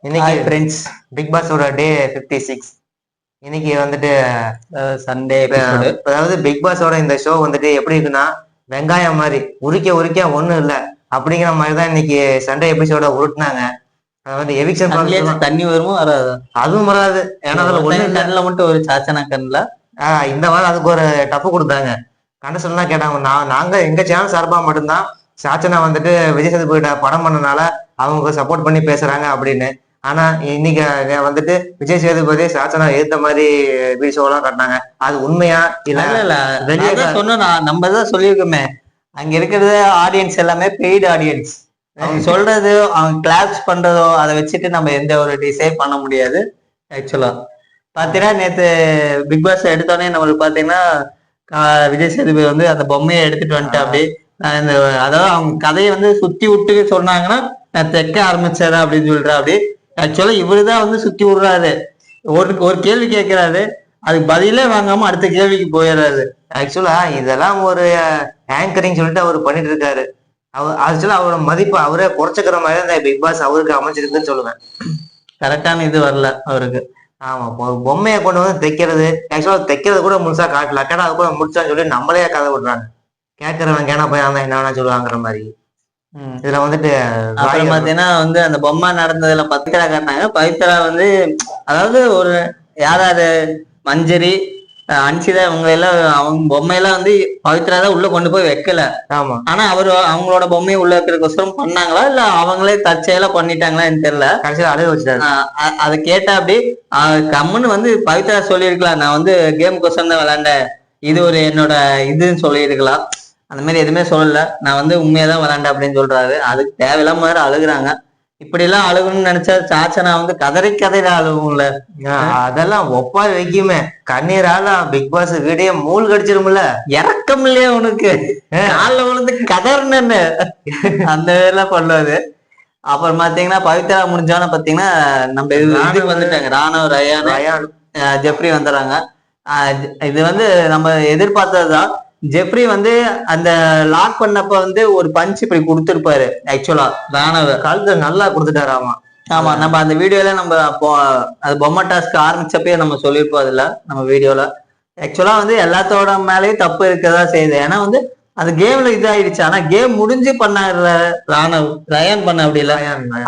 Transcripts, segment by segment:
இன்னைக்கு friends big பாஸோட டே 56. இன்னைக்கு வந்துட்டு சண்டே அதாவது பிக் பாஸோட இந்த ஷோ வந்துட்டு எப்படி இருக்குன்னா வெங்காயம் மாதிரி உரிக்க உரிக்க ஒண்ணும் இல்லை அப்படிங்கிற மாதிரிதான் இன்னைக்கு சண்டே எபிசோட உருட்டுனாங்க. அதாவது எவிக்ஷன் தண்ணி வருமோ வராது, அதுவும் வராது. ஏன்னா அதுல ஒண்ணு கண்ணுல மட்டும் ஒரு சாச்சனா கண்ணுல இந்த வாரம் அதுக்கு ஒரு டப்பு கொடுத்தாங்க. கண்டஸ்டன்லாம் கேட்டாங்க, நாங்க எங்க சேனல் சார்பா மட்டும்தான் சாச்சனா வந்துட்டு விஜய் சேதுபதி படம் பண்ணனால அவங்க சப்போர்ட் பண்ணி பேசுறாங்க அப்படின்னு. ஆனா இன்னைக்கு வந்துட்டு விஜய் சேதுபதி சாச்சனா ஏத்த மாதிரி ஷோலாம் காட்டினாங்க. அது உண்மையா இல்ல வெளியே சொன்னா நம்ம தான் சொல்லியிருக்கோமே, அங்க இருக்கிறது ஆடியன்ஸ் எல்லாமே பெய்டு ஆடியன்ஸ். அவங்க சொல்றது அவங்க கிளாப்ஸ் பண்றதோ அதை வச்சுட்டு நம்ம எந்த ஒரு டிசைட் பண்ண முடியாது. ஆக்சுவலா பாத்தீங்கன்னா நேத்து பிக் பாஸ் எடுத்தோடனே நம்மளுக்கு பாத்தீங்கன்னா விஜய் சேதுபதி வந்து அந்த பொம்மையை எடுத்துட்டு வந்துட்டு அப்படி இந்த அதாவது அவங்க கதையை வந்து சுத்தி விட்டு சொன்னாங்கன்னா நான் தைக்க ஆரம்பிச்சேன் அப்படின்னு சொல்றேன். அப்படி ஆக்சுவலா இவருதான் வந்து சுத்தி விடுறாரு. ஒரு கேள்வி கேட்கிறாரு, அதுக்கு பதிலே வாங்காம அடுத்த கேள்விக்கு போயிடுறாரு. ஆக்சுவலா இதெல்லாம் ஒரு ஆங்கரிங் சொல்லிட்டு அவர் பண்ணிட்டு இருக்காரு. ஆக்சுவலா அவரோட மதிப்பு அவரே குறைச்சிக்கிற மாதிரி தான் பிக் பாஸ் அவருக்கு அமைச்சிருக்குன்னு சொல்லுவேன். கரெக்டான இது வரல அவருக்கு. ஆமா, ஒரு பொம்மையை கொண்டு வந்து தைக்கிறது, ஆக்சுவலா தைக்கிறது கூட முழுசா காட்டல. கேட்டா அது கூட முடிச்சான்னு சொல்லி நம்மளே கதை விடுறாங்க. கேட்கறவன் கேனா போய் அந்த என்ன வேணா சொல்லுவாங்கிற மாதிரி. இதுல வந்துட்டு அப்புறம் பாத்தீங்கன்னா வந்து அந்த பொம்மை நடந்ததுல பவித்ரா காட்டினாங்க. பவித்ரா வந்து அதாவது ஒரு யாராரு மஞ்சரி அன்சிதா இவங்க எல்லாம் அவங்க பொம்மையெல்லாம் வந்து பவித்ரா தான் உள்ள கொண்டு போய் வைக்கல. ஆமா, ஆனா அவங்களோட பொம்மையை உள்ள வைக்கிறதுக்கோசரம் பண்ணாங்களா இல்ல அவங்களே தற்செயலா பண்ணிட்டாங்களான்னு தெரியல. கடைசியில் அழுக வச்சுட்டாரு. அதை கேட்டா அப்படி கம்முன்னு வந்து பவித்ரா சொல்லியிருக்கலாம், நான் வந்து கேம் கோசம் தான் விளையாண்டேன், இது ஒரு என்னோட இதுன்னு சொல்லியிருக்கலாம். அந்த மாதிரி எதுவுமே சொல்லல, நான் வந்து உண்மையாதான் விளையாண்டேன் அப்படின்னு சொல்றாரு. அதுக்கு தேவையில்லாம மாதிரி அழுகுறாங்க. இப்படி எல்லாம் அழுகணும்னு நினைச்சா சாச்சனா வந்து கதறி அழுகும்ல. அதெல்லாம் ஒப்பாரி வைக்குமே. கண்ணீரால பிக் பாஸ் வீடியோ மூல் கடிச்சிரும்ல. இறக்கம் இல்லையா உனக்கு, காலில் விழுந்து கதர்னு அந்த இதெல்லாம் பண்ணுவாரு. அப்புறம் பாத்தீங்கன்னா பவித்ரா முடிஞ்சோன்னு பாத்தீங்கன்னா நம்ம இதுக்கு வந்துட்டாங்க. ராணவ் ரயான் ஜெப்ரி வந்துடுறாங்க. இது வந்து நம்ம எதிர்பார்த்ததுதான். ஜெப்ரி வந்து அந்த லாக் பண்ணப்ப வந்து ஒரு பஞ்ச் இப்படி கொடுத்துருப்பாரு. ஆக்சுவலா ராணவ கழுத்து நல்லா கொடுத்துட்டாரு. ஆமா, நம்ம அந்த வீடியோல நம்ம அது பொம்மை டாஸ்க் ஆரம்பிச்சப்பே நம்ம சொல்லியிருப்போம் அதுல நம்ம வீடியோல. ஆக்சுவலா வந்து எல்லாத்தோட மேலேயும் தப்பு இருக்கதா செய்யுது. ஏன்னா வந்து அந்த கேம்ல இதாயிடுச்சு. ஆனா கேம் முடிஞ்சு பண்ண ராணவ் ரயான் பண்ண அப்படி இல்ல,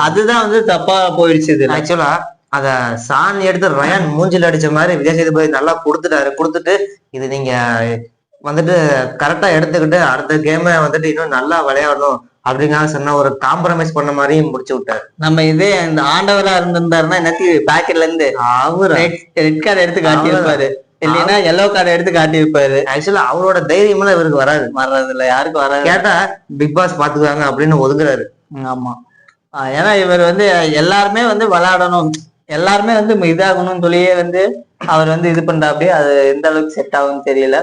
அதுதான் வந்து தப்பா போயிடுச்சு. இது ஆக்சுவலா அத சாணி எடுத்து ரயான் மூஞ்சில் அடிச்ச மாதிரி விஜய் சேதுபதி நல்லா கொடுத்துட்டு இது நீங்க வந்துட்டு கரெக்டா எடுத்துக்கிட்டு அடுத்த கேமை வந்துட்டு இன்னும் நல்லா விளையாடணும் அப்படிங்கிற சொன்ன ஒரு காம்ப்ரமைஸ் பண்ண மாதிரியும் முடிச்சு விட்டாரு. நம்ம இதே இந்த ஆண்டவரா இருந்திருந்தாருன்னா என்னத்துக்கு பேக்கெட்ல இருந்து அவர் ரெட் கார்டு எடுத்து காட்டியிருப்பாரு, இல்லைன்னா எல்லோ கார்டு எடுத்து காட்டியிருப்பாரு. ஆக்சுவலா அவரோட தைரியம் எல்லாம் இவருக்கு வர்றது இல்ல, யாருக்கும் வராது. கேட்டா பிக் பாஸ் பாத்துக்குவாங்க அப்படின்னு ஒதுங்குறாரு. ஆமா, ஏன்னா இவர் வந்து எல்லாருமே வந்து விளையாடணும், எல்லாருமே வந்து இதாகணும்னு சொல்லியே வந்து அவர் வந்து இது பண்றா. அப்படியே அது எந்த அளவுக்கு செட் ஆகும்னு தெரியல.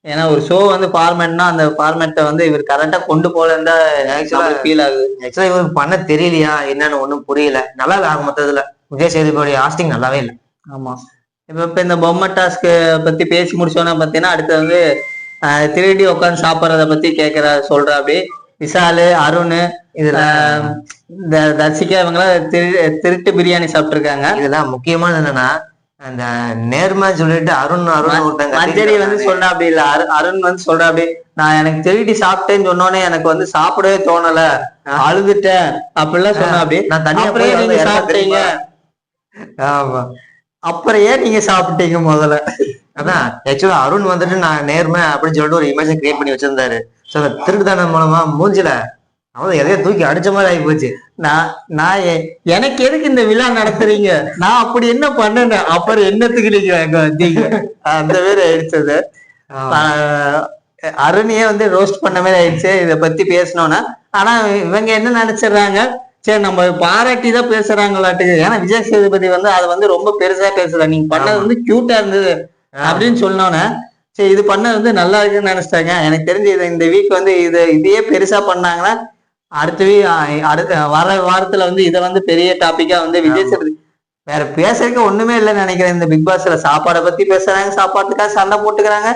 ஏன்னா ஒரு ஷோ வந்து ஃபார்மேட்னா அந்த ஃபார்மேட்டை வந்து இவர் கரெக்டா கொண்டு போலன்னு ஃபீல் ஆகுது. ஆக்சுவலா இவருக்கு பண்ண தெரியலையா என்னன்னு ஒண்ணும் புரியல. நல்லா இல்ல. ஆக மொத்தத்துல விஜய் சேதுபதி ஆஸ்டிங் நல்லாவே இல்லை. ஆமா, இப்ப இந்த பொம்மை டாஸ்க் பத்தி பேசி முடிச்சோன்னா பாத்தீங்கன்னா அடுத்து வந்து திருடி உட்காந்து சாப்பிட்றத பத்தி சொல்ற. அப்படி விஷாலு அருண் இதுல இந்த தர்சிகா இவங்களாம் திருட்டு பிரியாணி சாப்பிட்டுருக்காங்க. இதெல்லாம் முக்கியமானது என்னன்னா அந்த நேர்மை சொல்லிட்டு அருண் மஞ்சரி வந்து சொல்றா அப்படி இல்ல, அருண் வந்து சொல்றா அப்படி, நான் எனக்கு திருடி சாப்பிட்டேன்னு சொன்னோன்னே எனக்கு வந்து சாப்பிடவே தோணல, அழுதுட்டேன் அப்படிலாம் சொன்னா. அப்படி நான் தனியா நீங்க சாப்பிட்டீங்க. ஆமா, அப்புறம் ஏன் நீங்க சாப்பிட்டீங்க முதல்ல. அதான் ஆக்சுவலா அருண் வந்துட்டு நான் நேர்மை அப்படின்னு சொல்லிட்டு ஒரு இமேஜ் கிரியேட் பண்ணி வச்சிருந்தாரு. ஸோ திருட்டுதான மூலமா மூஞ்சில அவன் எதையோ தூக்கி அடிச்ச மாதிரி ஆகி போச்சு. நான் எனக்கு எதுக்கு இந்த விழா நடத்துறீங்க, நான் அப்படி என்ன பண்ணேன், அப்புறம் என்னத்துக்கு நீங்க வந்தீங்க அந்த மாதிரி ஆயிடுச்சது. அருணையே வந்து ரோஸ்ட் பண்ண மாதிரி ஆயிடுச்சு இதை பத்தி பேசணும்னா. ஆனா இவங்க என்ன நினைச்சிடுறாங்க, சரி நம்ம பாராட்டி தான் பேசுறாங்களாட்டுக்கு. ஏன்னா விஜய் சேதுபதி வந்து அதை வந்து ரொம்ப பெருசா பேசுறாங்க, நீங்க பண்ணது வந்து கியூட்டா இருந்தது அப்படின்னு சொன்னோன்னே சரி இது பண்ணது வந்து நல்லா இருக்குன்னு நினைச்சிட்டாங்க. எனக்கு தெரிஞ்சு இந்த வீக் வந்து இதையே பெருசா பண்ணாங்கன்னா அடுத்த வர வாரத்துல வந்து இதை வந்து பெரிய டாபிக்கா வந்து விஜய் சேதுபதி வேற பேசுறதுக்கு ஒண்ணுமே இல்லைன்னு நினைக்கிறேன். இந்த பிக் பாஸ்ல சாப்பாடை பத்தி பேசுறாங்க, சாப்பாட்டுக்காக சண்டை போட்டுக்கிறாங்க,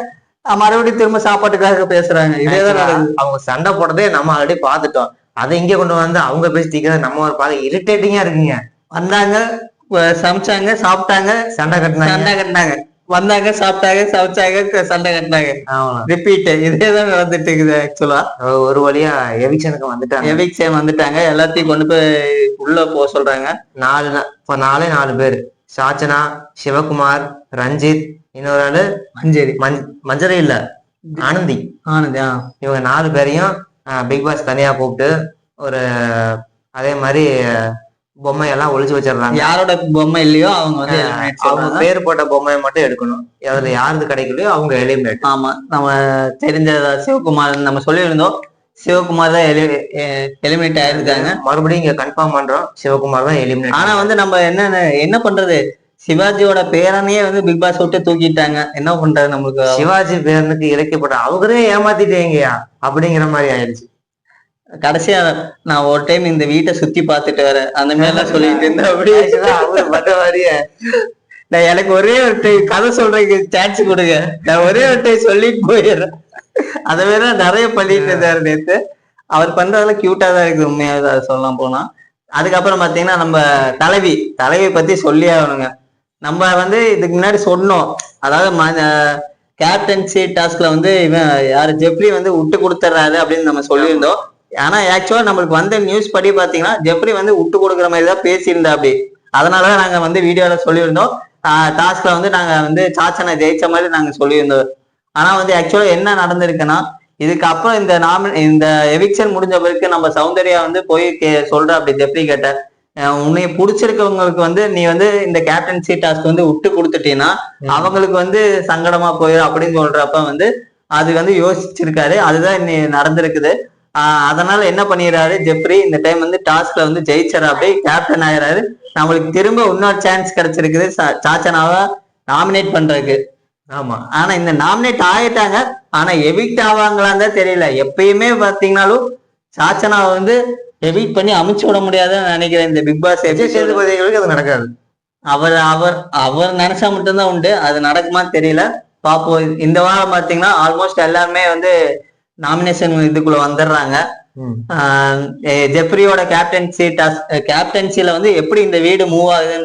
மறுபடியும் திரும்ப சாப்பாட்டுக்காக பேசுறாங்க. இதேதான் அவங்க சண்டை போட்டதே நம்ம ஆல்ரெடி பாத்துட்டோம். அதை இங்க கொண்டு வந்து அவங்க பேசி தீக்கிறது நம்ம ஒரு பாதை இரிட்டேட்டிங்கா இருக்குங்க. வந்தாங்க, சமைச்சாங்க, சாப்பிட்டாங்க, சண்டை கட்டினாங்க. சண்டை கட்டினாங்க, வந்தாங்க, சாப்பிட்டாங்க, சமைச்சாங்க, சண்டை கட்டினாங்க. ஆமா. ரிப்பீட் இதேதான் நடந்துட்டு இருக்குது ஆக்சுவலா. ஒரு வழியா எவிக்ஷனுக்கு வந்துட்டாங்க. எவிக்ஷன் வந்துட்டாங்க, எல்லாத்தையும் கொண்டு போய் உள்ள போக சொல்றாங்க. இப்ப நாலு பேரு, சாச்சனா, சிவகுமார், ரஞ்சித், இன்னொரு ஆளு மஞ்சரி. மஞ்சரி இல்ல, ஆனந்தி. ஆனந்தி. இவங்க 4 பேரையும் பிக் பாஸ் தனியா கூப்பிட்டு ஒரு அதே மாதிரி பொம்மை எல்லாம் ஒளிச்சு வச்சிடுறாங்க. யாரோட பொம்மை இல்லையோ அவங்க வந்து அவங்க பேர் போட்ட பொம்மையை மட்டும் எடுக்கணும். அதுல யாருக்கு கிடைக்கலையோ அவங்க எலிமினேட். ஆமா, நம்ம தெரிஞ்ச சிவகுமார் நம்ம சொல்லியிருந்தோம், சிவகுமார் தான் எலிமினேட் ஆயிருக்காங்க. மறுபடியும் இங்க கன்ஃபார்ம் பண்றோம், சிவகுமார் தான் எலிமினேட். ஆனா வந்து நம்ம என்ன பண்றது, சிவாஜியோட பேரனையே வந்து பிக் பாஸ் விட்டு தூக்கிட்டாங்க. என்ன பண்றது, நம்மளுக்கு சிவாஜி பேரனுக்கு இறக்கப்பட்ட அவரே ஏமாத்திட்டேங்கயா அப்படிங்கிற மாதிரி ஆயிடுச்சு. கடைசியா நான் ஒரு டைம் இந்த வீட்டை சுத்தி பார்த்துட்டு வரேன் அந்த மாதிரி எல்லாம் சொல்லிட்டு இருந்தேன். அப்படியே அவரு பட்ட மாதிரியே நான் எனக்கு ஒரே ஒரு டைம் கதை சொல்றதுக்கு சான்ஸ் கொடுங்க, நான் ஒரே ஒரு டைம் சொல்லிட்டு போயிடுறேன். அதை வேற நிறைய பண்ணிட்டு இருந்தாரு நேத்து. அவர் பண்றதெல்லாம் கியூட்டா தான் இருக்குது உண்மையாவது, அதை சொல்லலாம் போனா. அதுக்கப்புறம் பாத்தீங்கன்னா நம்ம தலைவி பத்தி சொல்லி ஆகணுங்க. நம்ம வந்து இதுக்கு முன்னாடி சொன்னோம், அதாவது கேப்டன்சி டாஸ்க்ல வந்து இவன் யாரு ஜெப்ரி வந்து விட்டு கொடுத்துறாரு அப்படின்னு நம்ம சொல்லியிருந்தோம். ஆனா ஆக்சுவலா நம்மளுக்கு வந்த நியூஸ் படி பாத்தீங்கன்னா ஜெப்ரி வந்து விட்டு கொடுக்குற மாதிரி தான் பேசியிருந்தா அப்படி. அதனாலதான் நாங்க வந்து வீடியோல சொல்லியிருந்தோம், டாஸ்க்ல வந்து நாங்க வந்து சாச்சனை ஜெயிச்ச மாதிரி நாங்க சொல்லியிருந்தோம். ஆனா வந்து ஆக்சுவலா என்ன நடந்திருக்குன்னா, இதுக்கப்புறம் இந்த எவிக்ஷன் முடிஞ்ச பிறகு நம்ம சௌந்தர்யா வந்து போய் சொல்ற அப்படி ஜெப்ரி கிட்ட, உன்னை பிடிச்சிருக்கவங்களுக்கு வந்து நீ வந்து இந்த கேப்டன்சி டாஸ்க் வந்து விட்டு கொடுத்துட்டீங்கன்னா அவங்களுக்கு வந்து சங்கடமா போயிடும் அப்படின்னு சொல்றப்ப வந்து அது வந்து யோசிச்சிருக்காரு. அதுதான் இன்னைக்கு நடந்திருக்குது. அதனால என்ன பண்ணிடுறாரு ஜெப்ரி, இந்த டைம் வந்து டாஸ்க்ல வந்து ஜெயிச்சாரு, அப்படியே கேப்டன் ஆயிடுறாரு. நம்மளுக்கு திரும்ப இன்னொரு சான்ஸ் கிடைச்சிருக்குது சாச்சனாவை நாமினேட் பண்றதுக்கு. ஆமா, ஆனா இந்த நாமினேட் ஆயிட்டாங்க, ஆனா எவிக்ட் ஆவாங்களான்னு தான் தெரியல. எப்பயுமே பாத்தீங்கன்னாலும் சாச்சனாவை வந்து எவிக்ட் பண்ணி அமுச்சு விட முடியாதுன்னு நினைக்கிறேன் இந்த பிக் பாஸ். சேதுபதிகளுக்கு அது நடக்காது. அவர் நினைச்சா மட்டும்தான் உண்டு, அது நடக்குமான்னு தெரியல, பாப்போம். இந்த வாரம் பாத்தீங்கன்னா ஆல்மோஸ்ட் எல்லாருமே வந்து நாமினேஷன் இதுக்குள்ள வந்துடுறாங்க. ஜெப்ரியோட கேப்டன்சில வந்து எப்படி இந்த வீடு மூவ் ஆகுதுன்னு